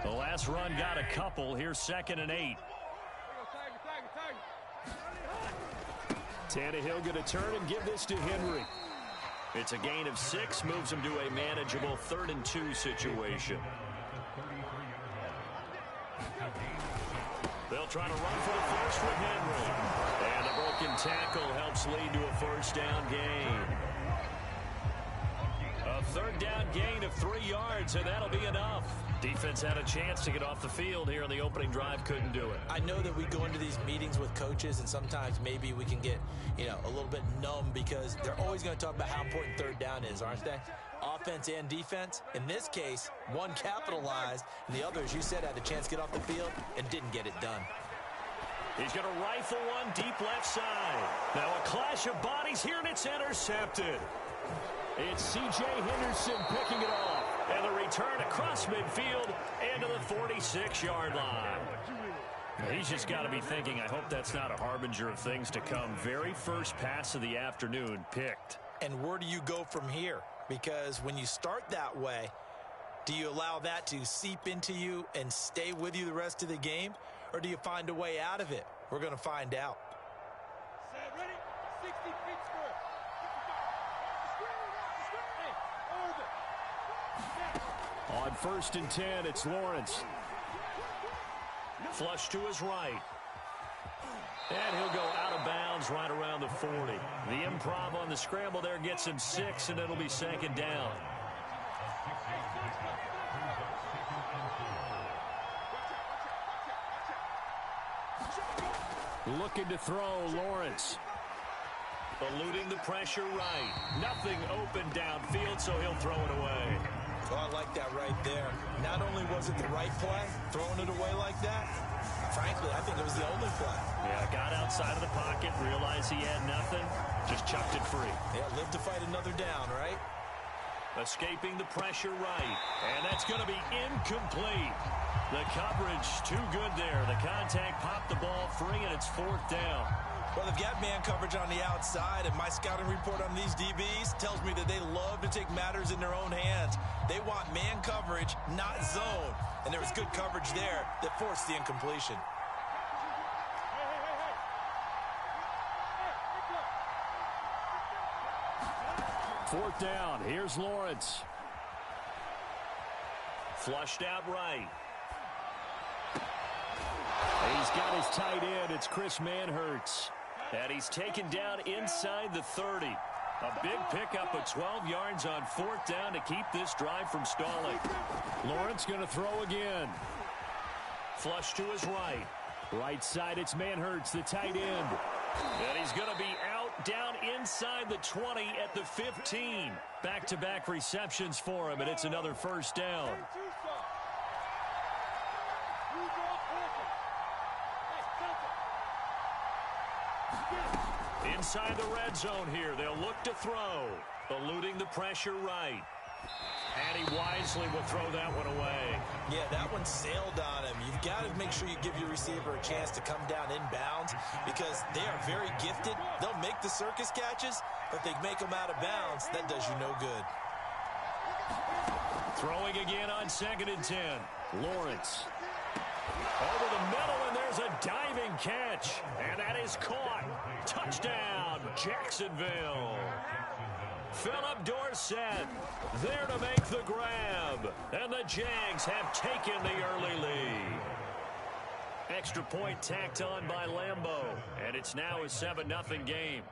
The last run got a couple. Here's 2nd and 8. Tannehill going to turn and give this to Henry. It's a gain of 6, moves him to a manageable 3rd and 2 situation. They'll try to run for the first with Henry. And a broken tackle helps lead to a first down gain. A 3rd down gain of 3 yards, and that'll be enough. Defense had a chance to get off the field here on the opening drive, couldn't do it. I know that we go into these meetings with coaches, and sometimes maybe we can get, a little bit numb because they're always going to talk about how important 3rd down is, aren't they? Offense and defense. In this case, one capitalized, and the other, as you said, had a chance to get off the field and didn't get it done. He's going to rifle one deep left side. Now a clash of bodies here, and it's intercepted. It's C.J. Henderson picking it off. And the return across midfield into the 46-yard line. He's just got to be thinking, I hope that's not a harbinger of things to come. Very first pass of the afternoon picked. And where do you go from here? Because when you start that way, do you allow that to seep into you and stay with you the rest of the game? Or do you find a way out of it? We're going to find out. Ready? 60 feet square. On 1st and 10, it's Lawrence. Flush to his right. And he'll go out of bounds right around the 40. The improv on the scramble there gets him 6, and it'll be 2nd down. Looking to throw, Lawrence. Eluding the pressure right. Nothing open downfield, so he'll throw it away. Oh, I like that right there. Not only was it the right play, throwing it away like that, frankly, I think it was the only play. Yeah, got outside of the pocket, realized he had nothing, just chucked it free. Yeah, live to fight another down, right? Escaping the pressure right, and that's going to be incomplete. The coverage too good there. The contact popped the ball free, and it's 4th down. Well, they've got man coverage on the outside, and my scouting report on these DBs tells me that they love to take matters in their own hands. They want man coverage, not zone. And there was good coverage there that forced the incompletion. Fourth down. Here's Lawrence. Flushed out right. He's got his tight end. It's Chris Manhertz. And he's taken down inside the 30. A big pickup of 12 yards on 4th down to keep this drive from stalling. Lawrence going to throw again. Flush to his right. Right side, it's Manhertz, the tight end. And he's going to be out down inside the 20 at the 15. Back-to-back receptions for him, and it's another first down. Inside the red zone here, they'll look to throw. Eluding the pressure right. And he wisely will throw that one away. Yeah, that one sailed on him. You've got to make sure you give your receiver a chance to come down inbounds because they are very gifted. They'll make the circus catches, but they make them out of bounds. That does you no good. Throwing again on 2nd and 10. Lawrence. Over the middle, and there's a diving catch. And that is caught. Touchdown, Jacksonville. Philip Dorsett there to make the grab. And the Jags have taken the early lead. Extra point tacked on by Lambeau. And it's now a 7-0 game.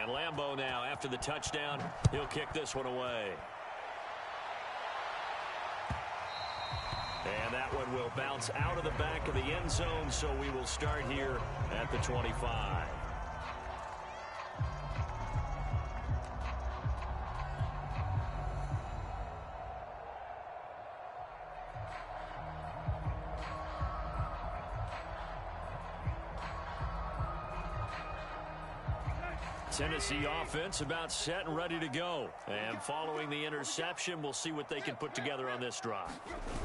And Lambeau now, after the touchdown, he'll kick this one away. And that one will bounce out of the back of the end zone, so we will start here at the 25. Tennessee offense about set and ready to go. And following the interception, we'll see what they can put together on this drive.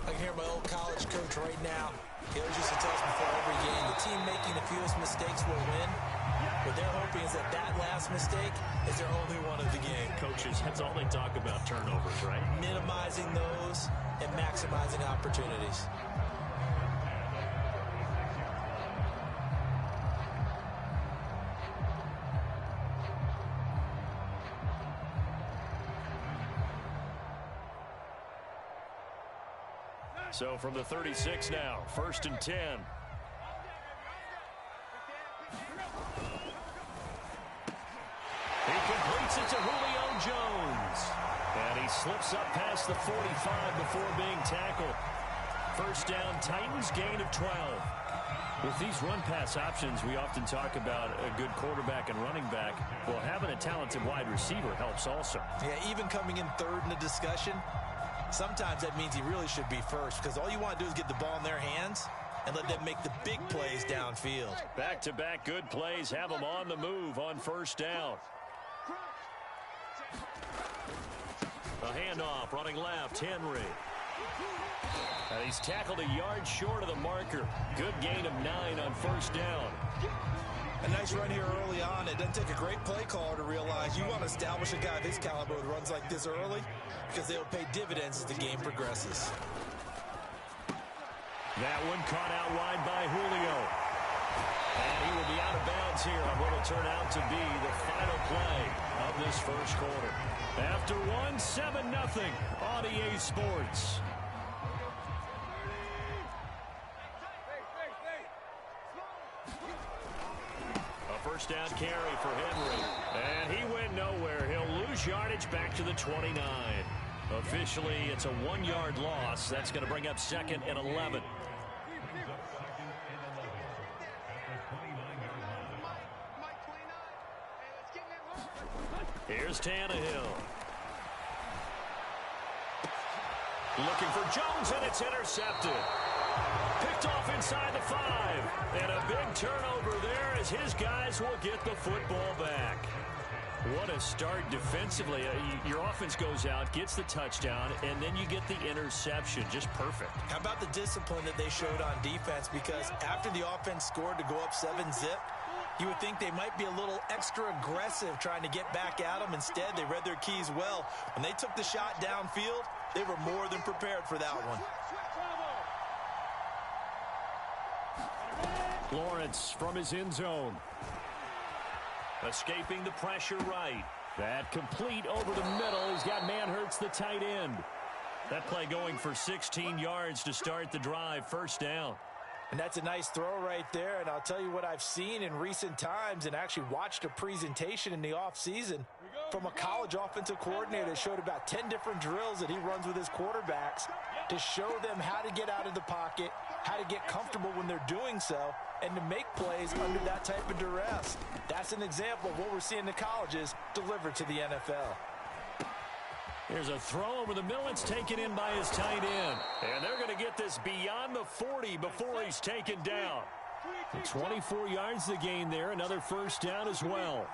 I can hear my old college coach right now. He always used to tell us before every game, the team making the fewest mistakes will win. What they're hoping is that last mistake is their only one of the game. Coaches, that's all they talk about, turnovers, right? Minimizing those and maximizing opportunities. So from the 36 now, 1st and 10. He completes it to Julio Jones. And he slips up past the 45 before being tackled. First down, Titans, gain of 12. With these run-pass options, we often talk about a good quarterback and running back. Well, having a talented wide receiver helps also. Yeah, even coming in third in the discussion, sometimes that means he really should be first, because all you want to do is get the ball in their hands and let them make the big plays downfield. Back-to-back good plays have them on the move on first down. A handoff, running left, Henry. And he's tackled a yard short of the marker. Good gain of 9 on first down. A nice run here early on. It doesn't take a great play caller to realize you want to establish a guy of his caliber with runs like this early, because they'll pay dividends as the game progresses. That one caught out wide by Julio. And he will be out of bounds here on what will turn out to be the final play of this first quarter. After 7-0 on EA Sports. A first down carry for Henry. And he went nowhere. He'll lose yardage back to the 29. Officially, it's a 1-yard loss. That's going to bring up 2nd and 11. Here's Tannehill. Looking for Jones, and it's intercepted. Picked off inside the 5. And a big turnover there as his guys will get the football back. What a start defensively. Your offense goes out, gets the touchdown, and then you get the interception. Just perfect. How about the discipline that they showed on defense? Because after the offense scored to go up 7-zip, you would think they might be a little extra aggressive trying to get back at them. Instead, they read their keys well. When they took the shot downfield, they were more than prepared for that one. Lawrence from his end zone. Escaping the pressure right. That complete over the middle. He's got Manhertz, the tight end. That play going for 16 yards to start the drive. First down. And that's a nice throw right there. And I'll tell you what I've seen in recent times and actually watched a presentation in the offseason from a college offensive coordinator that showed about 10 different drills that he runs with his quarterbacks to show them how to get out of the pocket, how to get comfortable when they're doing so, and to make plays under that type of duress. That's an example of what we're seeing in the colleges delivered to the NFL. Here's a throw over the middle. It's taken in by his tight end. And they're going to get this beyond the 40 before he's taken down. 24 yards to gain there. Another first down as well.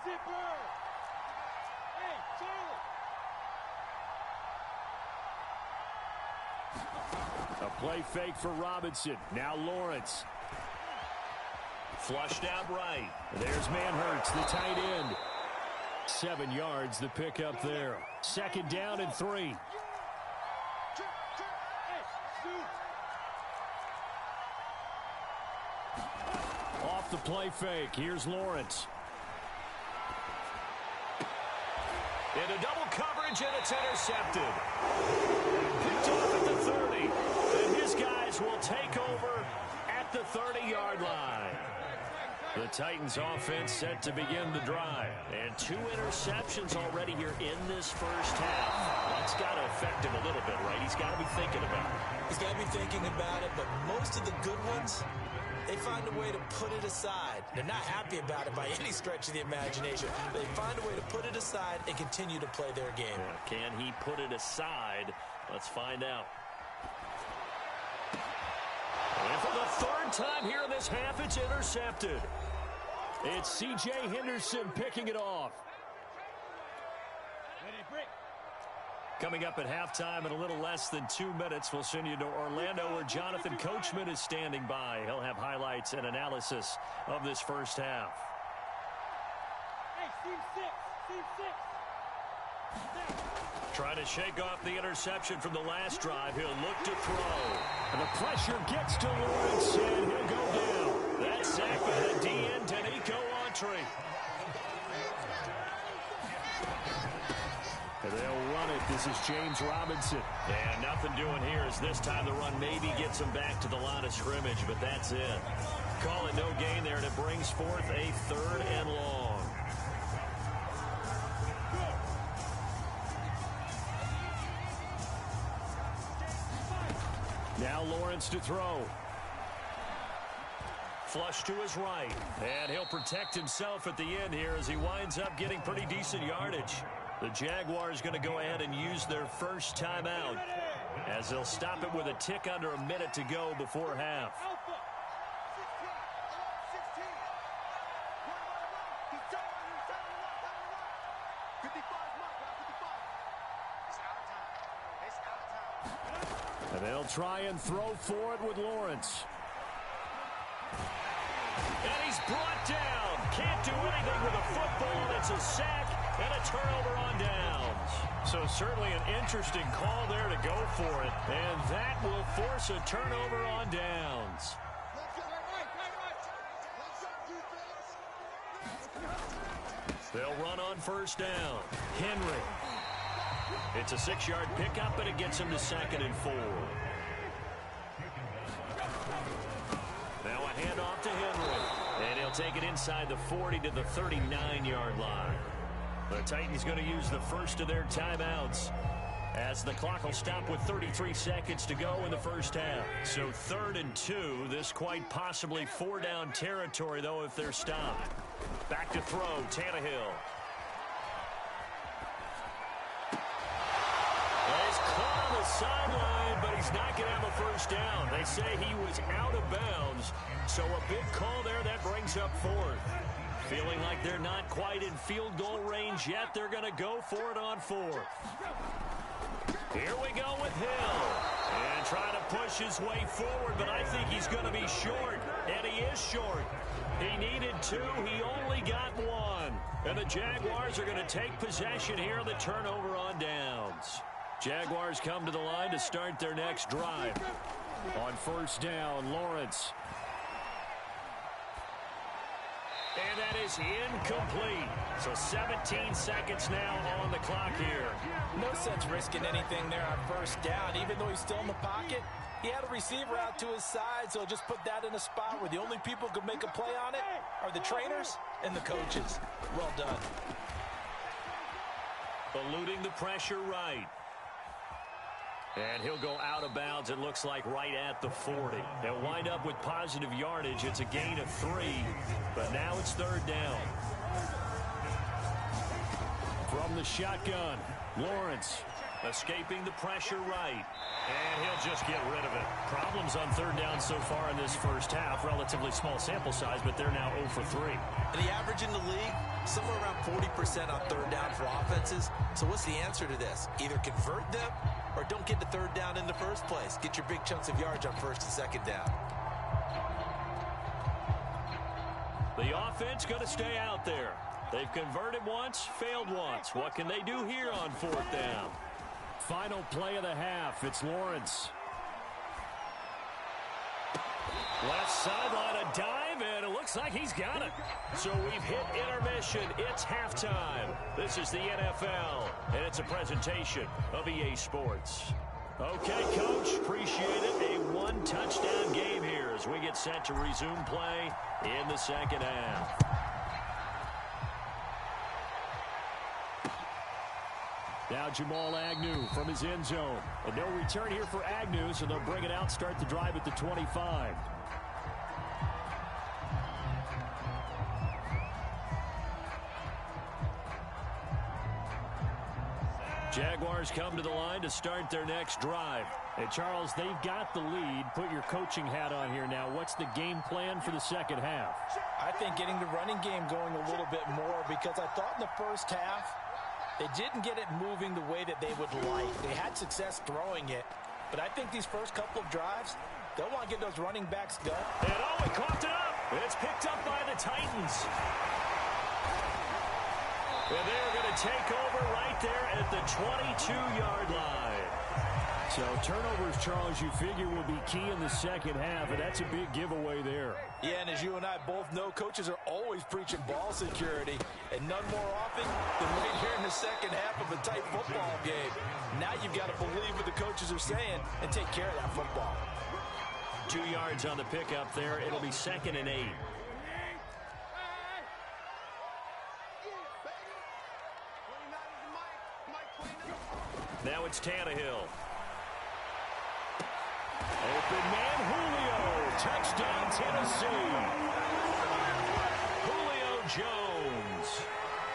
A play fake for Robinson. Now Lawrence. Flushed out right. There's Manhertz, the tight end. 7 yards, the pickup there. Second down and 3. Off the play fake. Here's Lawrence. Into double coverage, and it's intercepted. Picked off at the 30. And his guys will take over at the 30-yard line. The Titans offense set to begin the drive. And 2 interceptions already here in this first half. That's got to affect him a little bit, right? He's got to be thinking about it. He's got to be thinking about it, but most of the good ones, they find a way to put it aside. They're not happy about it by any stretch of the imagination. They find a way to put it aside and continue to play their game. Yeah, can he put it aside? Let's find out. And for the 3rd time here in this half, it's intercepted. It's C.J. Henderson picking it off. Ready, break. Coming up at halftime in a little less than 2 minutes, we'll send you to Orlando where Jonathan Coachman is standing by. He'll have highlights and analysis of this first half. Hey, team six. Trying to shake off the interception from the last drive. He'll look to throw. And the pressure gets to Lawrence, and he'll go down. That's sacked by the DN, Danico Autry. And they'll run it. This is James Robinson. And nothing doing here as this time the run maybe gets him back to the line of scrimmage, but that's it. Call it no gain there, and it brings forth a 3rd and long. Now Lawrence to throw. Flush to his right. And he'll protect himself at the end here as he winds up getting pretty decent yardage. The Jaguars going to go ahead and use their first timeout as they'll stop it with a tick under a minute to go before half. And they'll try and throw for it with Lawrence. And he's brought down. Can't do anything with a football. It's a sack and a turnover on downs. So certainly an interesting call there to go for it. And that will force a turnover on downs. They'll run on first down. Henry. It's a 6-yard pickup, and it gets him to 2nd and 4. Now a handoff to Henry. And he'll take it inside the 40 to the 39-yard line. The Titans going to use the first of their timeouts as the clock will stop with 33 seconds to go in the first half. So 3rd and 2. This quite possibly 4-down territory, though, if they're stopped. Back to throw, Tannehill. He's caught on the sideline, but he's not going to have a first down. They say he was out of bounds, so a big call there that brings up 4th. Feeling like they're not quite in field goal range yet, they're going to go for it on 4th. Here we go with Hill. And trying to push his way forward, but I think he's going to be short. And he is short. He needed 2. He only got 1. And the Jaguars are going to take possession here on the turnover on downs. Jaguars come to the line to start their next drive. On first down, Lawrence. And that is incomplete. So 17 seconds now on the clock here. No sense risking anything there on first down. Even though he's still in the pocket, he had a receiver out to his side, so just put that in a spot where the only people who can make a play on it are the trainers and the coaches. Well done. Eluding the pressure right. And he'll go out of bounds, it looks like, right at the 40. They'll wind up with positive yardage. It's a gain of 3, but now it's 3rd down. From the shotgun, Lawrence escaping the pressure right. And he'll just get rid of it. Problems on 3rd down so far in this first half. Relatively small sample size, but they're now 0 for 3. And the average in the league, somewhere around 40% on 3rd down for offenses. So what's the answer to this? Either convert them or don't get to 3rd down in the first place. Get your big chunks of yards on 1st and 2nd down. The offense going to stay out there. They've converted once, failed once. What can they do here on 4th down? Final play of the half. It's Lawrence. Left sideline, a dive, and it looks like he's got it. So we've hit intermission. It's halftime. This is the NFL, and it's a presentation of EA Sports. Okay, Coach, appreciate it. A 1-touchdown game here as we get set to resume play in the second half. Now Jamal Agnew from his end zone. And no return here for Agnew, so they'll bring it out, start the drive at the 25. Jaguars come to the line to start their next drive. Hey, Charles, they've got the lead. Put your coaching hat on here now. What's the game plan for the second half? I think getting the running game going a little bit more, because I thought in the first half they didn't get it moving the way that they would like. They had success throwing it, but I think these first couple of drives, they'll want to get those running backs going. And he coughed it up. It's picked up by the Titans. And they're going to take over right there at the 22-yard line. So turnovers, Charles, you figure will be key in the second half, and that's a big giveaway there. Yeah, and as you and I both know, coaches are always preaching ball security, and none more often than right here in the second half of a tight football game. Now you've got to believe what the coaches are saying and take care of that football. 2 yards on the pickup there. It'll be 2nd and 8. Now it's Tannehill. Open man, Julio. Touchdown, Tennessee. Julio Jones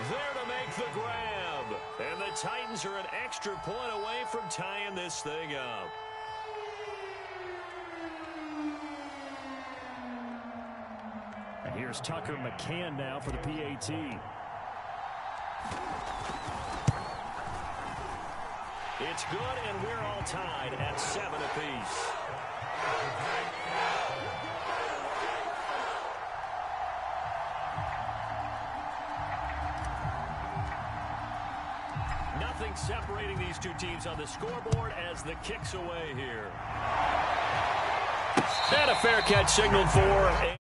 there to make the grab. And the Titans are an extra point away from tying this thing up. And here's Tucker McCann now for the PAT. It's good, and we're all tied at 7 apiece. Nothing separating these two teams on the scoreboard as the kick's away here. And a fair catch signaled for.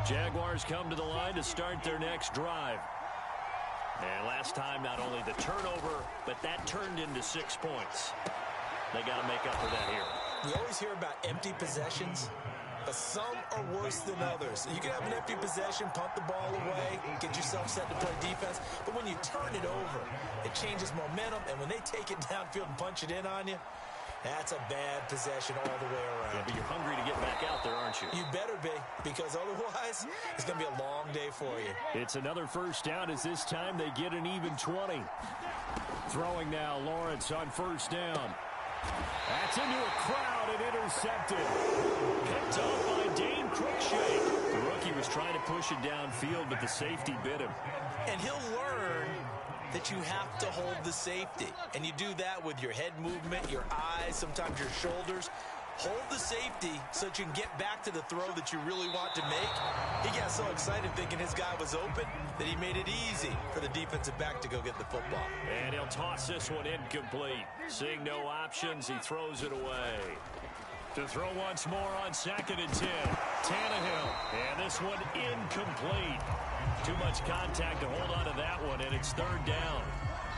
Jaguars come to the line to start their next drive. And last time, not only the turnover, but that turned into 6 points. They got to make up for that here. We always hear about empty possessions, but some are worse than others. You can have an empty possession, punt the ball away, get yourself set to play defense, but when you turn it over, it changes momentum, and when they take it downfield and punch it in on you, that's a bad possession all the way around. Yeah, but you're hungry to get back out there, aren't you? You better be, because otherwise, it's going to be a long day for you. It's another first down as this time they get an even 20. Throwing now, Lawrence on first down. That's into a crowd and intercepted. Picked off by Dane Cruikshank. The rookie was trying to push it downfield, but the safety bit him. And he'll learn that you have to hold the safety. And you do that with your head movement, your eyes, sometimes your shoulders. Hold the safety so that you can get back to the throw that you really want to make. He got so excited thinking his guy was open that he made it easy for the defensive back to go get the football. And he'll toss this one incomplete. Seeing no options, he throws it away. To throw once more on 2nd and 10. Tannehill. And this one incomplete. Too much contact to hold on to that one, and it's 3rd down.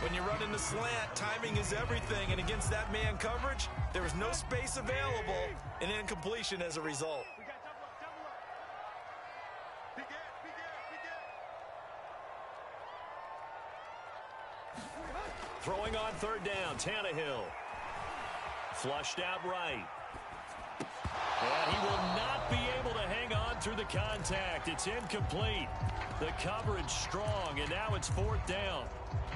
When you're running the slant, timing is everything, and against that man coverage, there was no space available, and incompletion as a result. Throwing on 3rd down, Tannehill. Flushed out right. And he will not be able to hang on through the contact. It's incomplete. The coverage strong, and now it's 4th down.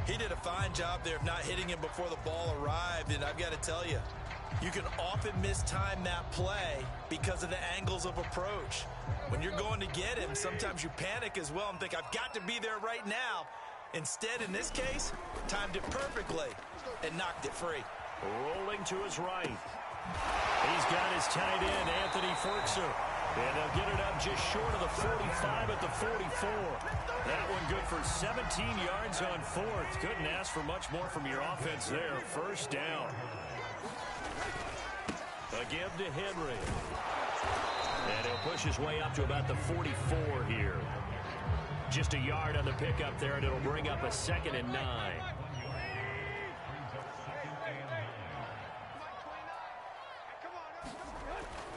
He did a fine job there of not hitting him before the ball arrived, and I've got to tell you, you can often mistime that play because of the angles of approach. When you're going to get him, sometimes you panic as well and think, I've got to be there right now. Instead, in this case, timed it perfectly and knocked it free. Rolling to his right. He's got his tight end, Anthony Ferkser. And they'll get it up just short of the 45 at the 44. That one good for 17 yards on 4th. Couldn't ask for much more from your offense there. 1st down. A give to Henry. And he'll push his way up to about the 44 here. Just a yard on the pickup there, and it'll bring up a 2nd and 9.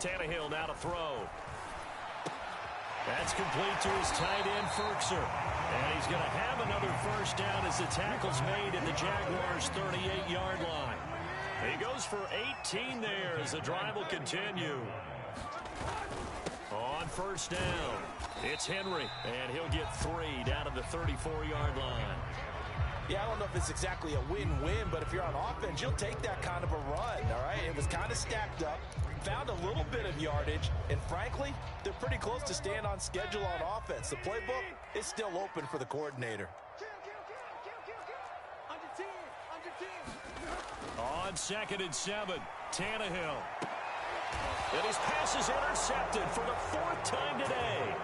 Tannehill now to throw. That's complete to his tight end, Ferkser. And he's going to have another 1st down as the tackle's made at the Jaguars' 38-yard line. He goes for 18 there as the drive will continue. On first down, it's Henry, and he'll get 3 down to the 34-yard line. Yeah, I don't know if it's exactly a win-win, but if you're on offense, you'll take that kind of a run, all right? It was kind of stacked up, found a little bit of yardage, and frankly, they're pretty close to staying on schedule on offense. The playbook is still open for the coordinator. On 2nd and 7, Tannehill. And his pass is intercepted for the 4th time today.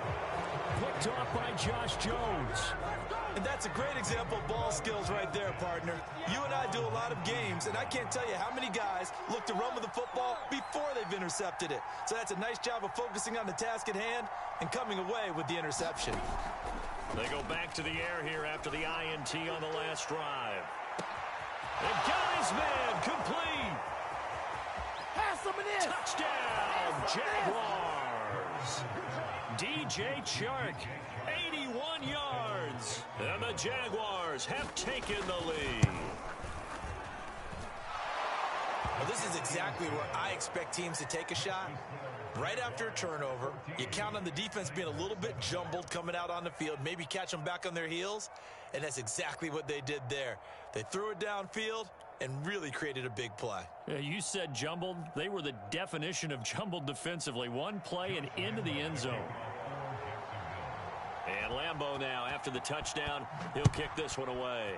Picked off by Josh Jones. And that's a great example of ball skills right there, partner. You and I do a lot of games, and I can't tell you how many guys look to run with the football before they've intercepted it. So that's a nice job of focusing on the task at hand and coming away with the interception. They go back to the air here after the INT on the last drive. And got his man complete. Pass him it in. Touchdown, Jaguars. DJ Chark, 81 yards. And the Jaguars have taken the lead. Well, this is exactly where I expect teams to take a shot. Right after a turnover, you count on the defense being a little bit jumbled coming out on the field, maybe catch them back on their heels, and that's exactly what they did there. They threw it downfield and really created a big play. Yeah, you said jumbled. They were the definition of jumbled defensively. One play and into the end zone. And Lambeau now, after the touchdown, he'll kick this one away.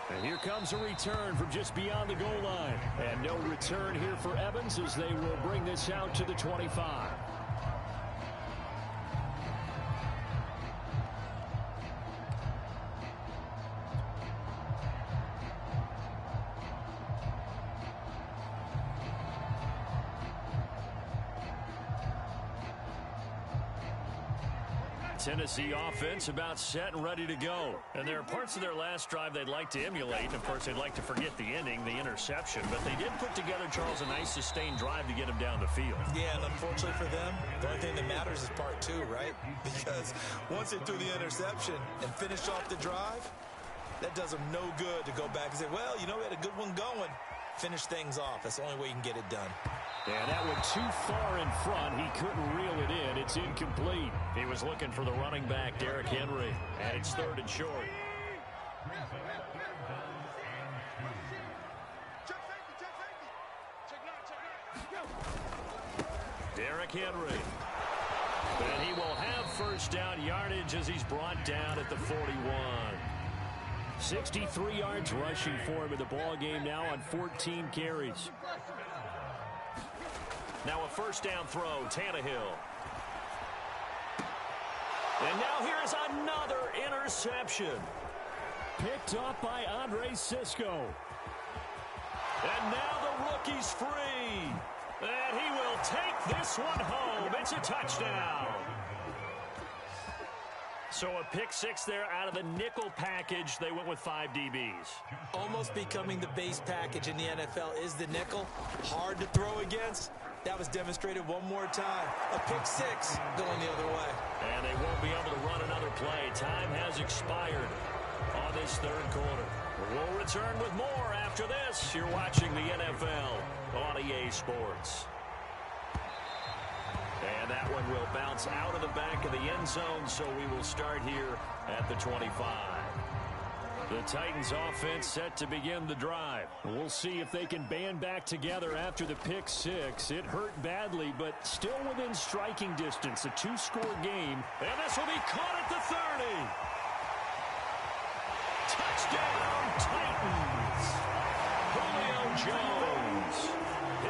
And here comes a return from just beyond the goal line. And no return here for Evans as they will bring this out to the 25. Tennessee offense about set and ready to go. And there are parts of their last drive they'd like to emulate. And of course, they'd like to forget the ending, the interception. But they did put together, Charles, a nice sustained drive to get him down the field. Yeah, and unfortunately for them, the only thing that matters is part 2, right? Because once they threw the interception and finished off the drive, that does them no good to go back and say, well, you know, we had a good one going. Finish things off. That's the only way you can get it done. And that went too far in front. He couldn't reel it in. It's incomplete. He was looking for the running back, Derrick Henry. And it's 3rd and short. Derrick Henry. And he will have first down yardage as he's brought down at the 41. 63 yards rushing for him in the ball game now on 14 carries. Now a first down throw, Tannehill. And now here's another interception. Picked up by Andre Sisco. And now the rookie's free. And he will take this one home. It's a touchdown. So a pick 6 there out of the nickel package. They went with 5 DBs. Almost becoming the base package in the NFL is the nickel. Hard to throw against. That was demonstrated one more time. A pick 6 going the other way. And they won't be able to run another play. Time has expired on this 3rd quarter. We'll return with more after this. You're watching the NFL on EA Sports. And that one will bounce out of the back of the end zone, so we will start here at the 25. The Titans offense set to begin the drive. We'll see if they can band back together after the pick 6. It hurt badly, but still within striking distance. A 2-score game. And this will be caught at the 30. Touchdown, Titans. Julio Jones.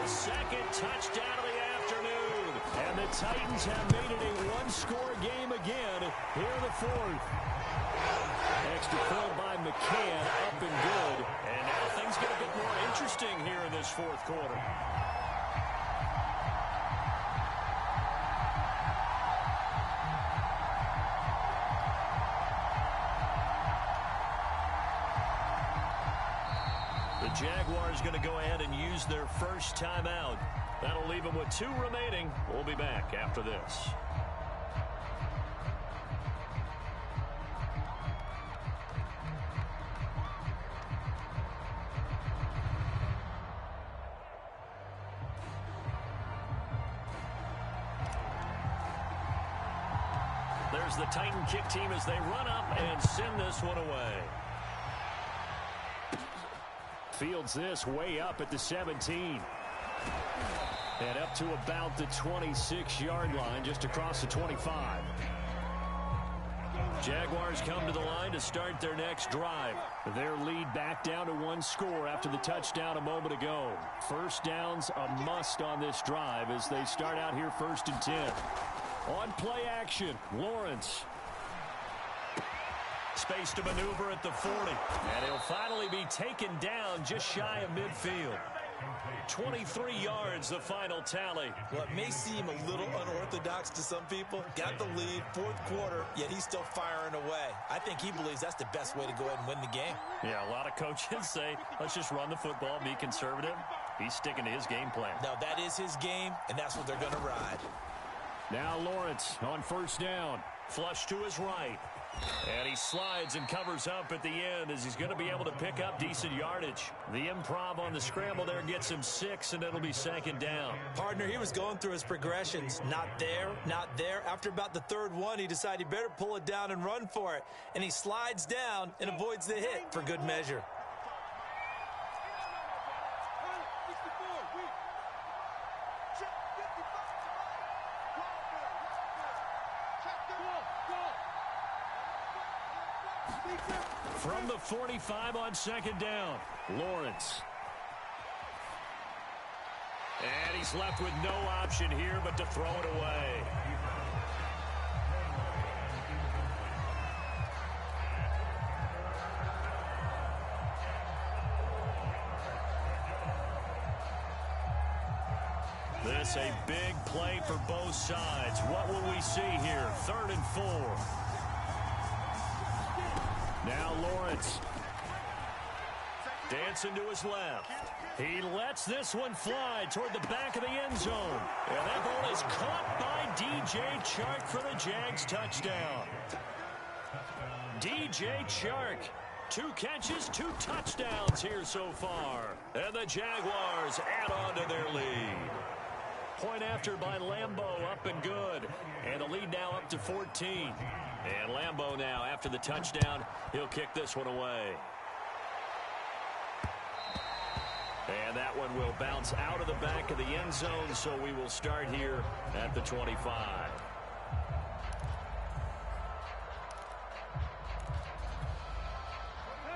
His 2nd touchdown of the afternoon. And the Titans have made it a 1-score game again here in the 4th. Extra point by McCann, up and good. And now things get a bit more interesting here in this 4th quarter. The Jaguars going to go ahead and use their first timeout. That'll leave them with 2 remaining. We'll be back after this. There's the Titan kick team as they run up and send this one away. Fields this way up at the 17. And up to about the 26-yard line, just across the 25. Jaguars come to the line to start their next drive. Their lead back down to one score after the touchdown a moment ago. First down's a must on this drive as they start out here 1st and 10. On play action, Lawrence. Space to maneuver at the 40. And he'll finally be taken down just shy of midfield. 23 yards, the final tally. Well, it may seem a little unorthodox to some people. Got the lead, 4th quarter, yet he's still firing away. I think he believes that's the best way to go ahead and win the game. Yeah, a lot of coaches say, let's just run the football, be conservative. He's sticking to his game plan. No, that is his game, and that's what they're going to ride. Now Lawrence on 1st down. Flush to his right. And he slides and covers up at the end as he's going to be able to pick up decent yardage. The improv on the scramble there gets him 6, and it'll be 2nd down. Partner, he was going through his progressions. Not there, not there. After about the 3rd one, he decided he better pull it down and run for it. And he slides down and avoids the hit for good measure. From the 45 on 2nd down, Lawrence. And he's left with no option here but to throw it away. This a big play for both sides. What will we see here? 3rd and 4. Now Lawrence. Dancing to his left. He lets this one fly toward the back of the end zone. And that ball is caught by DJ Chark for the Jags touchdown. DJ Chark. 2 catches, 2 touchdowns here so far. And the Jaguars add on to their lead. Point after by Lambeau, up and good. And the lead now up to 14. And Lambeau now, after the touchdown, he'll kick this one away. And that one will bounce out of the back of the end zone, so we will start here at the 25.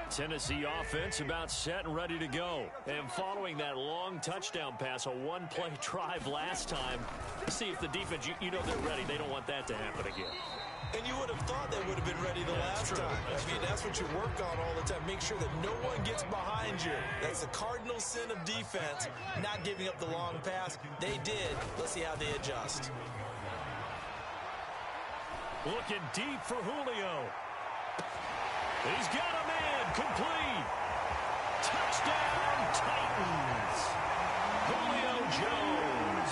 Tennessee offense about set and ready to go. And following that long touchdown pass, a one-play drive last time, see if the defense, you know they're ready. They don't want that to happen again. And you would have thought they would have been ready the last time. That's what you work on all the time. Make sure that no one gets behind you. That's the cardinal sin of defense, not giving up the long pass. They did. Let's see how they adjust. Looking deep for Julio. He's got a man. Complete. Touchdown, Titans. Julio Jones.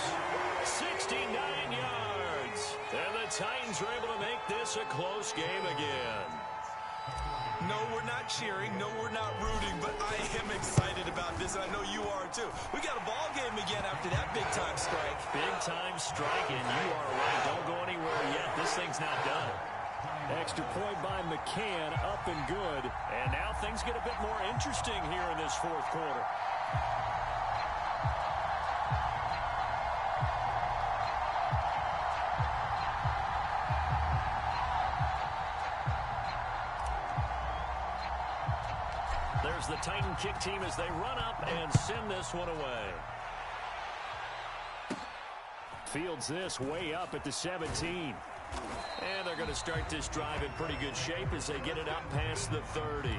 69 yards. And the Titans are able to make this a close game again. No, we're not cheering. No, we're not rooting. But I am excited about this, and I know you are too. We got a ball game again after that big-time strike. Big-time strike, and you are right. Don't go anywhere yet. This thing's not done. Extra point by McCann, up and good. And now things get a bit more interesting here in this 4th quarter. There's the Titan kick team as they run up and send this one away. Fields this way up at the 17. And they're going to start this drive in pretty good shape as they get it up past the 30.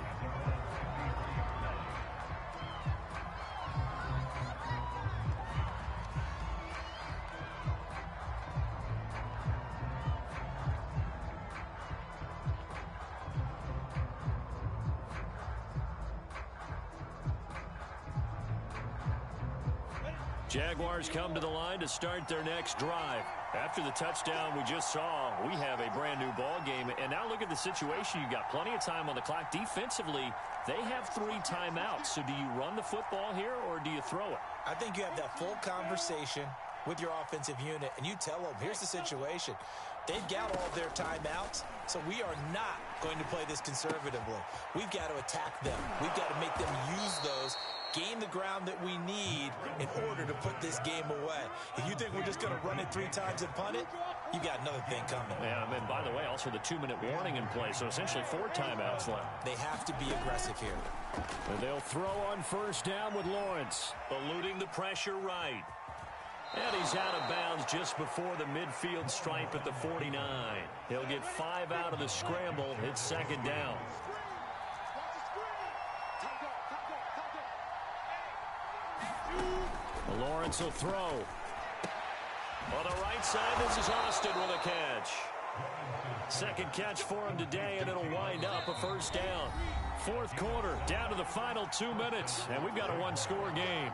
Jaguars come to the line to start their next drive. After the touchdown we just saw, we have a brand new ball game. And now look at the situation. You've got plenty of time on the clock. Defensively, they have 3 timeouts. So do you run the football here or do you throw it? I think you have that full conversation. with your offensive unit, and you tell them, here's the situation. They've got all of their timeouts, so we are not going to play this conservatively. We've got to attack them. We've got to make them use those, gain the ground that we need in order to put this game away. If you think we're just going to run it 3 times and punt it, you got another thing coming. Yeah, and by the way, also the 2-minute warning in play, so essentially 4 timeouts left. They have to be aggressive here. And they'll throw on first down with Lawrence. Eluding the pressure right. And he's out of bounds just before the midfield stripe at the 49. He'll get 5 out of the scramble. It's second down. Lawrence will throw. On the right side, this is Austin with a catch. Second catch for him today, and it'll wind up a first down. Fourth quarter, down to the final 2 minutes, and we've got a 1-score game.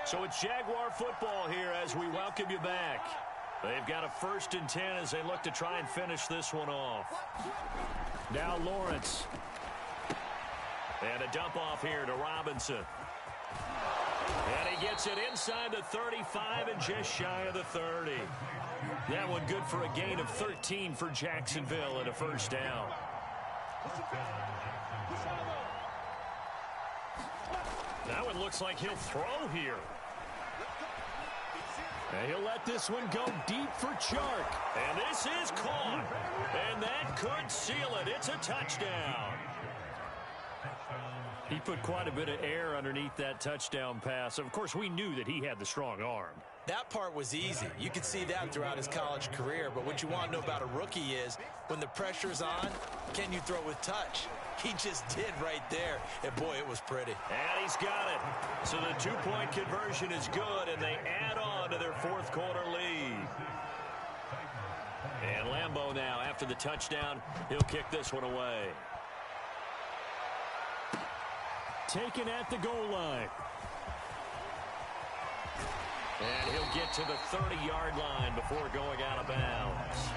So it's Jaguar football here as we welcome you back. They've got a 1st and 10 as they look to try and finish this one off. Now Lawrence. And a dump off here to Robinson. And he gets it inside the 35 and just shy of the 30. That one good for a gain of 13 for Jacksonville and a first down. That one looks like he'll throw here. And he'll let this one go deep for Chark. And this is caught. And that could seal it. It's a touchdown. He put quite a bit of air underneath that touchdown pass. Of course, we knew that he had the strong arm. That part was easy. You could see that throughout his college career. But what you want to know about a rookie is when the pressure's on, can you throw with touch? He just did right there. And, boy, it was pretty. And he's got it. So the 2-point conversion is good, and they add on to their fourth quarter lead. And Lambeau now, after the touchdown, he'll kick this one away. Taken at the goal line. And he'll get to the 30-yard line before going out of bounds.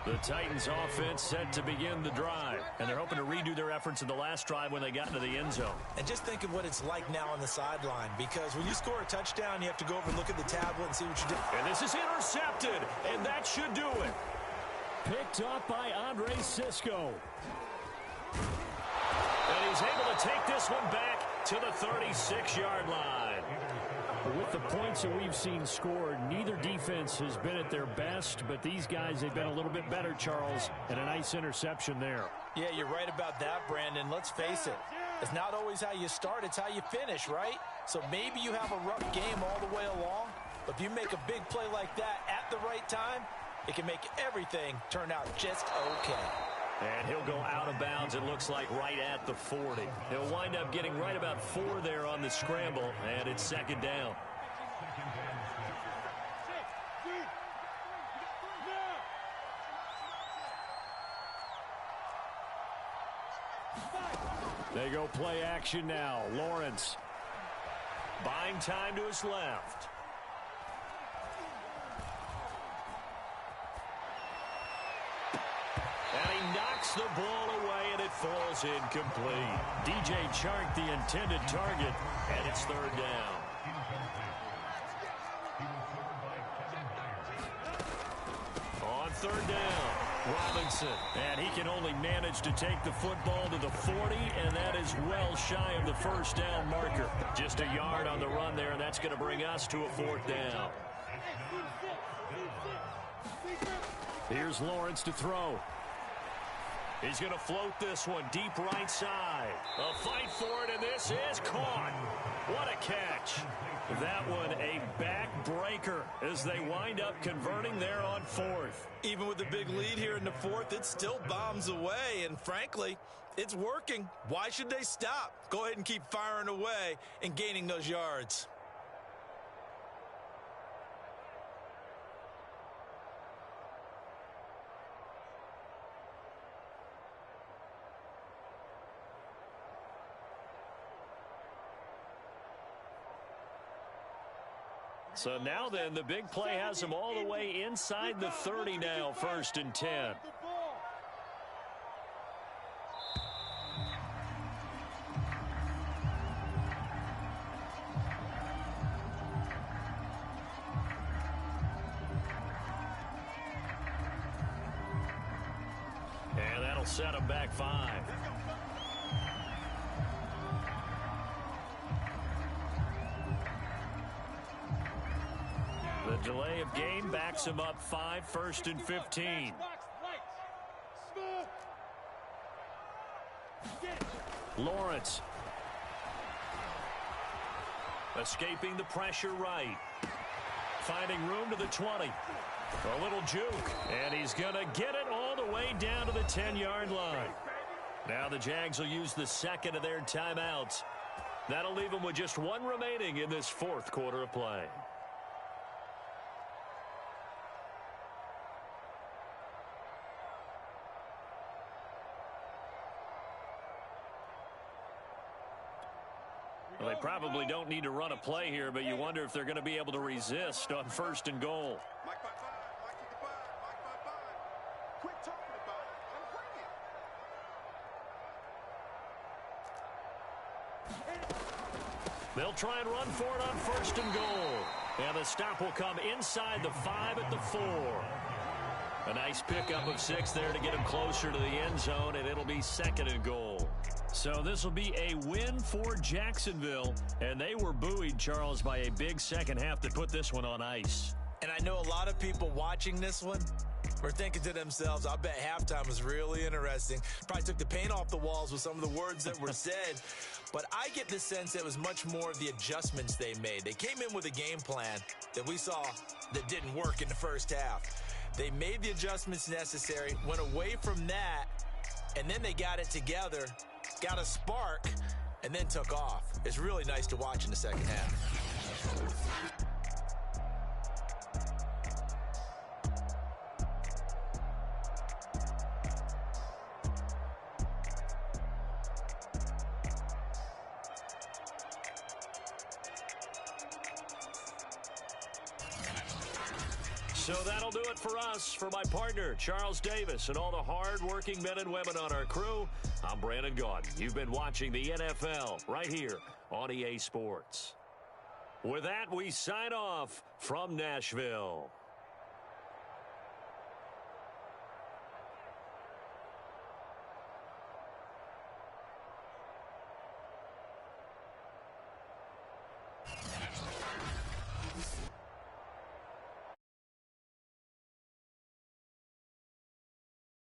The Titans offense set to begin the drive. And they're hoping to redo their efforts in the last drive when they got into the end zone. And just think of what it's like now on the sideline. Because when you score a touchdown, you have to go over and look at the tablet and see what you did. And this is intercepted. And that should do it. Picked up by Andre Sisco. And he's able to take this one back to the 36-yard line. With the points that we've seen scored, neither defense has been at their best, but these guys, they've been a little bit better, Charles, and a nice interception there. Yeah, you're right about that, Brandon. Let's face it. It's not always how you start, it's how you finish, right? So maybe you have a rough game all the way along, but if you make a big play like that at the right time, it can make everything turn out just okay. And he'll go out of bounds, it looks like, right at the 40. He'll wind up getting right about 4 there on the scramble, and it's second down. They go play action now. Lawrence. Buying time to his left. And he knocks the ball away, and it falls incomplete. DJ Chark, the intended target, and it's third down. On third down, Robinson. And he can only manage to take the football to the 40, and that is well shy of the first down marker. Just a yard on the run there, and that's going to bring us to a fourth down. Here's Lawrence to throw. He's going to float this one deep right side. A fight for it, and this is caught. What a catch. That one a backbreaker as they wind up converting there on fourth. Even with the big lead here in the fourth, it still bombs away, and frankly, it's working. Why should they stop? Go ahead and keep firing away and gaining those yards. So now then, the big play has him all the way inside the 30 now, 1st and 10. set him back 5. The delay of game backs him up 5, 1st and 15. Lawrence. Escaping the pressure right. Finding room to the 20. A little juke. And he's going to get it all the way down to the 10-yard line. Now the Jags will use the second of their timeouts. That'll leave them with just one remaining in this fourth quarter of play. Well, they probably don't need to run a play here, but you wonder if they're going to be able to resist on 1st and goal. They'll try and run for it on 1st and goal. And the stop will come inside the 5 at the 4. A nice pickup of 6 there to get him closer to the end zone, and it'll be 2nd and goal. So this will be a win for Jacksonville, and they were buoyed, Charles, by a big second half that put this one on ice. And I know a lot of people watching this one were thinking to themselves, I bet halftime was really interesting. Probably took the paint off the walls with some of the words that were said. But I get the sense it was much more of the adjustments they made. They came in with a game plan that we saw that didn't work in the first half. They made the adjustments necessary, went away from that, and then they got it together, got a spark, and then took off. It's really nice to watch in the second half. So that'll do it for us. For my partner, Charles Davis, and all the hard-working men and women on our crew, I'm Brandon Gaudin. You've been watching the NFL right here on EA Sports. With that, we sign off from Nashville.